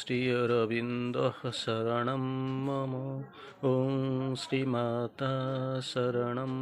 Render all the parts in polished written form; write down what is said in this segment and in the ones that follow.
Shri Aurobindo Saranam Mama. Om Shri Mata Saranam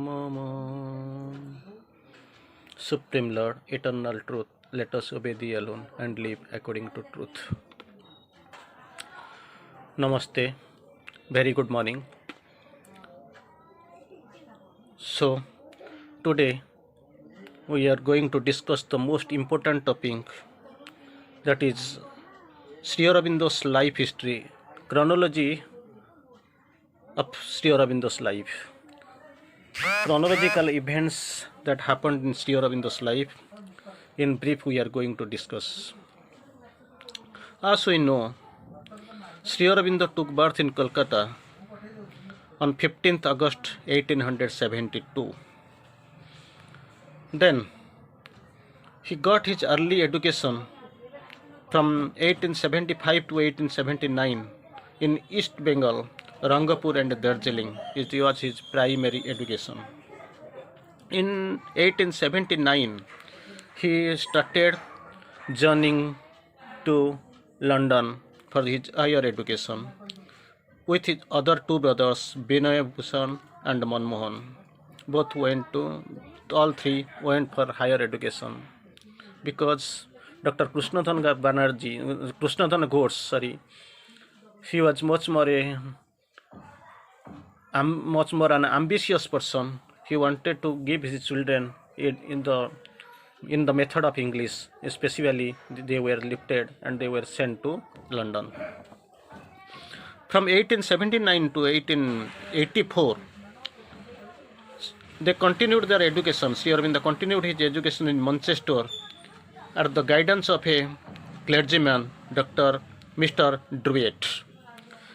Mama. Supreme Lord, Eternal Truth, let us obey Thee alone and live according to truth. Namaste. Very good morning. So, today we are going to discuss the most important topic, that is Sri Aurobindo's life history, chronology of Sri Aurobindo's life, chronological events that happened in Sri Aurobindo's life. In brief, we are going to discuss. As we know, Sri Aurobindo took birth in Kolkata on 15th August 1872. Then he got his early education from 1875 to 1879 in East Bengal, Rangapur and Darjeeling. It was his primary education. In 1879, he started journeying to London for his higher education with his other two brothers, Binay Bhushan and Manmohan. All three went for higher education because Dr. Krishnadhan Ghosh, he was much more an ambitious person. He wanted to give his children in the method of English, especially they were lifted and they were sent to London. From 1879 to 1884, they continued their education. Sri Aurobindo continued his education in Manchester at the guidance of a clergyman, Mr. Druitt.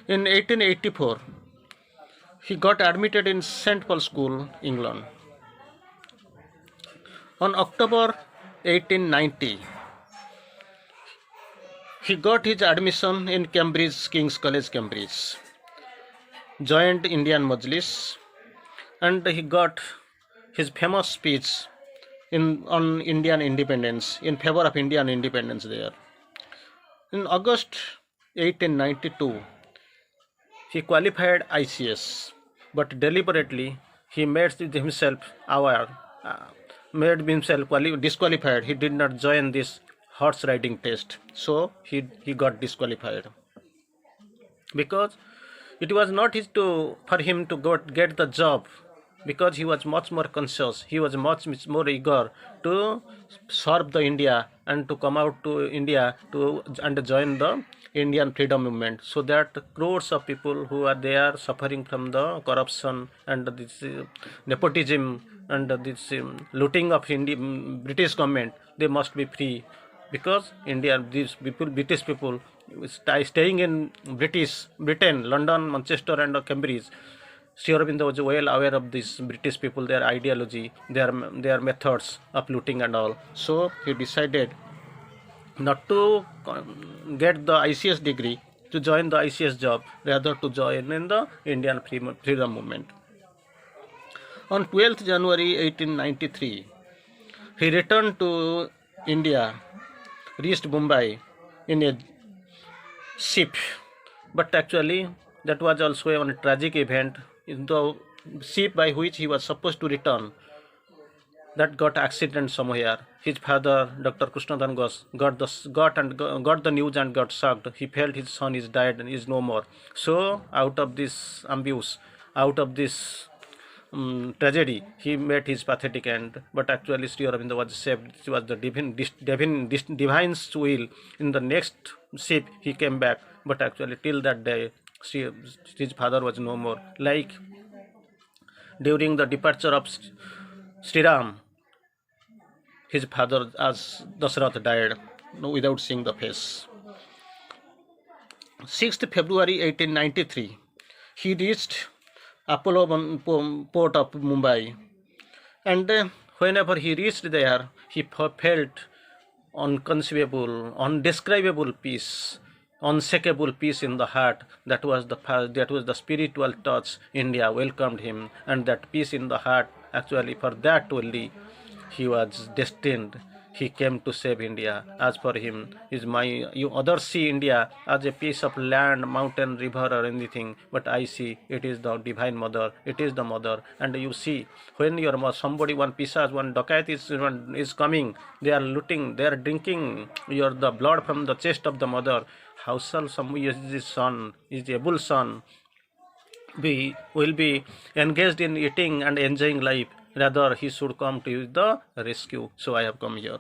In 1884, he got admitted in St. Paul's School, England. On October 1890, he got his admission in Cambridge, King's College, Cambridge, joined Indian Majlis, and he got his famous speech on Indian independence, in favor of Indian independence there. In August 1892, he qualified ICS, but deliberately he made himself disqualified. He did not join this horse riding test, so he got disqualified because it was not for him to get the job, because he was much more conscious. He was much more eager to serve the India and to come out to India and join the Indian freedom movement, so that crores of people who are there suffering from the corruption and this nepotism and this looting of British government, they must be free, because British people staying in Britain, London, Manchester and Cambridge. Sri Aurobindo was well aware of these British people, their ideology, their methods of looting and all. So he decided not to get the ICS degree, to join the ICS job, rather to join in the Indian freedom movement. On 12th January 1893, he returned to India, reached Mumbai in a ship, but actually that was also a tragic event. In the ship by which he was supposed to return, that got accident somewhere. His father, Dr. Krishnadhan Ghosh, got the news and got shocked. He felt his son is died and is no more. So out of this abuse, out of this tragedy, he met his pathetic end. But actually Sri Aurobindo was saved. It was the divine's will. In the next ship he came back, but actually till that day his father was no more. Like during the departure of Sri Ram, his father as Dasarath died without seeing the face. 6th February 1893, he reached Apollo port of Mumbai, and whenever he reached there, he felt unconceivable, undescribable peace, unshakable peace in the heart. That was the spiritual touch. India welcomed him, and that peace in the heart, actually for that only he was destined. he came to save India. As for him, you others see India as a piece of land, mountain, river, or anything, but I see it is the divine mother. It is the mother, and you see when somebody, one pisas, one dacoit is coming, they are looting, they are drinking the blood from the chest of the mother. How shall some is son, is the able son, will be engaged in eating and enjoying life? Rather, he should come to use the rescue. So I have come here.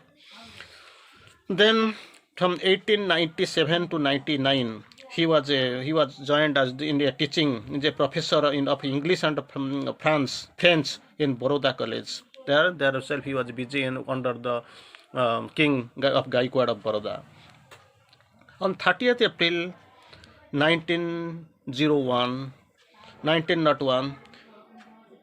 Then from 1897 to 99, he was joined as in a teaching, as a professor of English and French in Baroda College. There himself he was busy under the king of Gaikwad of Baroda. On 30th April 1901,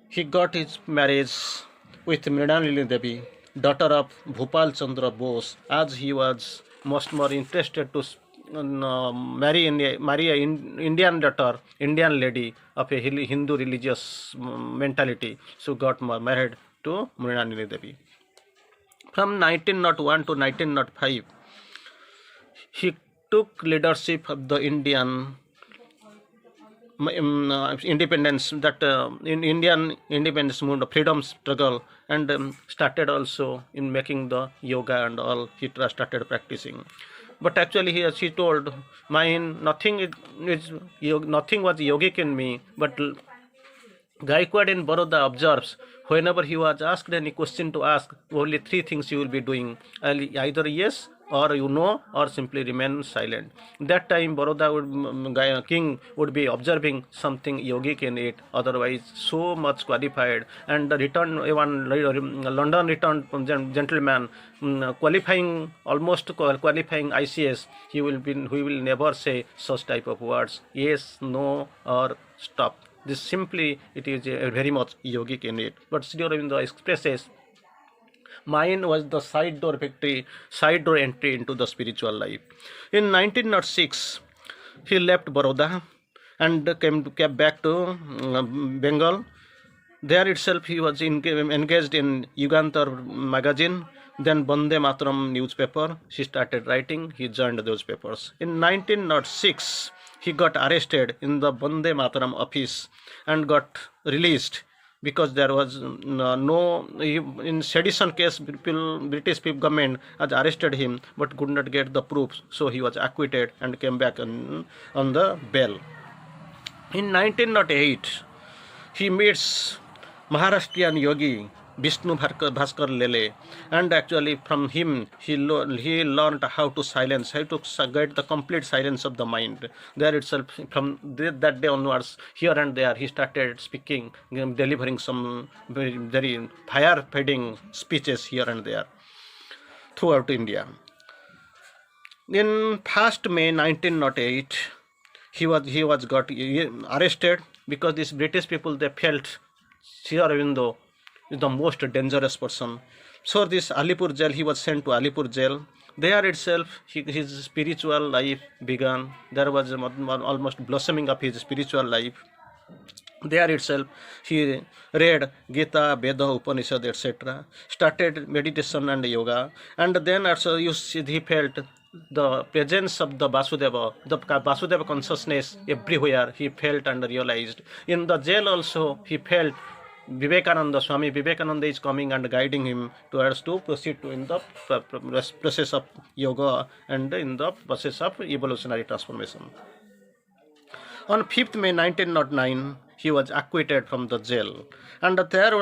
he got his marriage with Mrinalini Devi, daughter of Bhupal Chandra Bose, as he was much more interested to marry a Indian daughter, Indian lady of a Hindu religious mentality. So got married to Mrinalini Devi. From 1901 to 1905, he took leadership of the Indian independence, in Indian independence movement, freedom struggle, and started also in making the yoga and all. He started practicing, but actually he told, nothing was yogic in me. But Gaikwad in Baroda observes, whenever he was asked any question to ask, only three things you will be doing: either yes, or or simply remain silent. That time Baroda king would be observing something yogic in it, otherwise so much qualified. And the London returned gentleman, almost qualifying ICS, he will never say such type of words, yes, no, or stop. This simply, it is very much yogic in it. But Sri Aurobindo expresses, mine was the side door entry into the spiritual life. In 1906, he left Baroda and came back to Bengal. There itself he was engaged in Yugantar magazine, then Bande Mataram newspaper. He started writing, he joined those papers. In 1906, he got arrested in the Bande Mataram office and got released, because there was in sedition case, British government had arrested him but could not get the proofs, so he was acquitted and came back on the bail. In 1908, he meets Maharashtrian yogi Vishnu Bhaskar Lele, and actually from him he learned how to get the complete silence of the mind. There itself, from that day onwards, here and there he started speaking, delivering some very, very fire-feeding speeches here and there throughout India. In 1st May 1908, he was got arrested, because these British people, they felt Sri Aurobindo is the most dangerous person. So this Alipur jail, he was sent to Alipur jail. There itself his spiritual life began. There was almost blossoming of his spiritual life. There itself he read Gita, Veda, Upanishad, etc. Started meditation and yoga, and then also he felt the presence of the Vasudeva consciousness everywhere. He felt and realized. In the jail also he felt Swami Vivekananda is coming and guiding him towards to proceed in the process of yoga and in the process of evolutionary transformation. On 5th May 1909, he was acquitted from the jail, and after that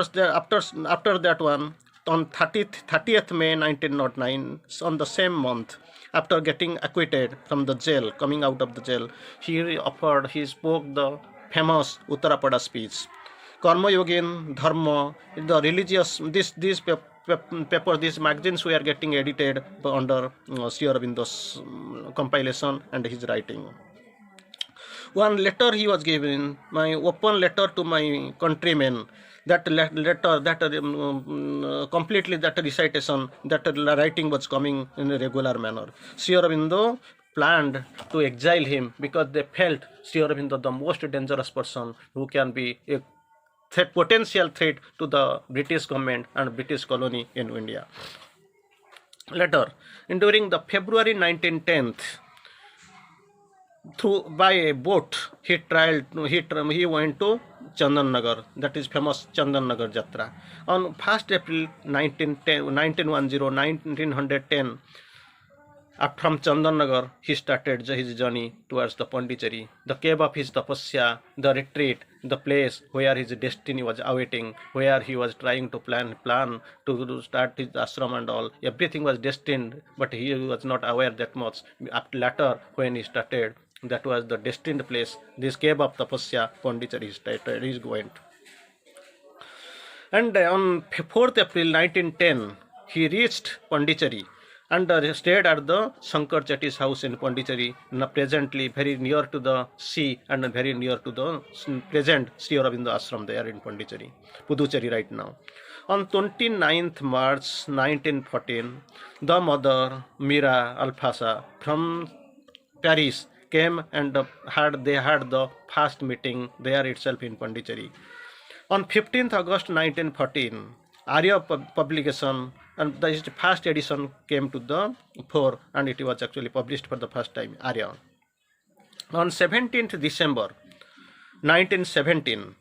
one, on 30th May 1909, on the same month, after getting acquitted from the jail, coming out of the jail, he spoke the famous Uttarapada speech. Karma Yogin, Dharma, the religious, these magazines were getting edited under Sri Aurobindo's compilation and his writing. One letter he was given, my open letter to my countrymen. That letter, completely that recitation, that writing was coming in a regular manner. Sri Aurobindo planned to exile him, because they felt Sri Aurobindo the most dangerous person who can be a potential threat to the British government and British colony in India. Later, during the February 1910, through by a boat, he went to Chandan Nagar, that is famous Chandan Nagar Jatra. On 1st April 1910, from Chandan Nagar, he started his journey towards the Pondicherry, the cave of his tapasya, the retreat, the place where his destiny was awaiting, where he was trying to plan to start his ashram and all. Everything was destined, but he was not aware that much. After later, when he started, that was the destined place. This cave of tapasya, Pondicherry, he started. He went. And on 4th April 1910, he reached Pondicherry and stayed at the Shankar Chetty's house in Pondicherry, presently very near to the sea and very near to the present Sri Aurobindo ashram there in Pondicherry, Puducherry right now. On 29th March 1914, the mother Mira Alfasa from Paris came and they had the first meeting there itself in Pondicherry. On 15th August 1914, Arya publication and the first edition came to the fore, and it was actually published for the first time, Arya. On 17th December 1917,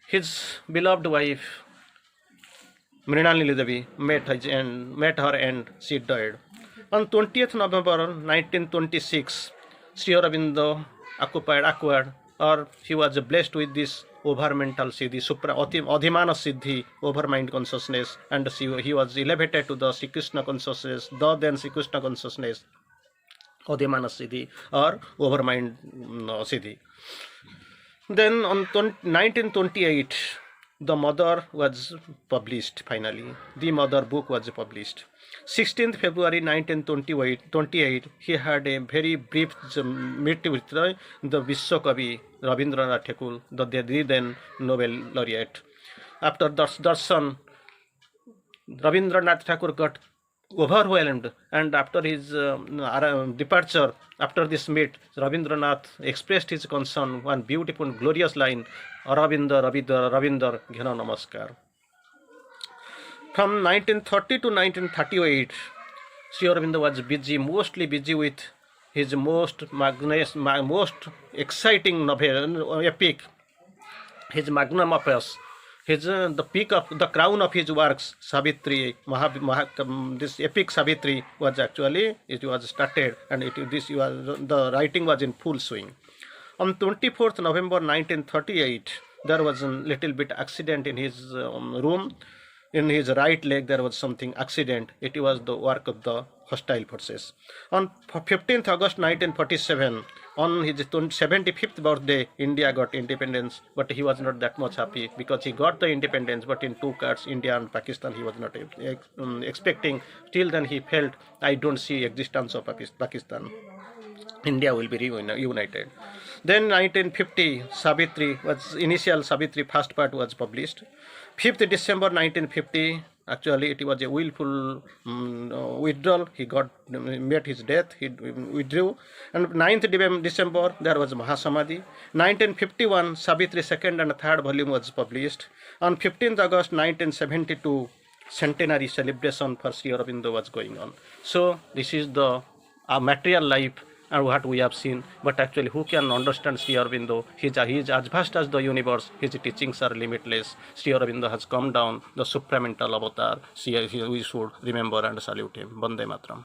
his beloved wife Mrinalini Devi met her and she died. On 20th November 1926, Sri Aurobindo acquired, or he was blessed with this over mental siddhi, adhimana siddhi, over mind consciousness, and he was elevated to the Sri Krishna consciousness, the then Sri Krishna consciousness, adhimana siddhi or over mind siddhi. Then on 1928, the mother was published finally. The mother book was published. 16th February 1928, he had a very brief meeting with the Vishwakavi Rabindranath Tagore, the then Nobel laureate. After darshan, Rabindranath Tagore got overwhelmed, and after his departure, after this meet, Rabindranath expressed his concern, one beautiful glorious line, Aurobindo Ravinder Ghena Namaskar. From 1930 to 1938, Sri Aurobindo was mostly busy with his most exciting novel, epic, his magnum opus, his the peak of the crown of his works, Savitri. This epic Savitri was actually, it was started, and the writing was in full swing. On 24th November 1938, there was a little bit accident in his room. In his right leg there was something accident. It was the work of the hostile forces. On 15th August 1947, on his 75th birthday, India got independence, but he was not that much happy because he got the independence, but in two parts, India and Pakistan, he was not expecting. Till then he felt, I don't see existence of Pakistan. India will be reunited. Then 1950, Savitri was initial Savitri first part was published. 5th December 1950, actually it was a willful withdrawal. He met his death, he withdrew. And 9th December there was Mahasamadhi. 1951, Savitri second and third volume was published. On 15th August 1972, centenary celebration for Sri Aurobindo was going on. So this is the material life and what we have seen, but actually who can understand Sri Aurobindo? He is as vast as the universe. His teachings are limitless. Sri Aurobindo has come down, the supramental avatar. We should remember and salute him. Bande Matram.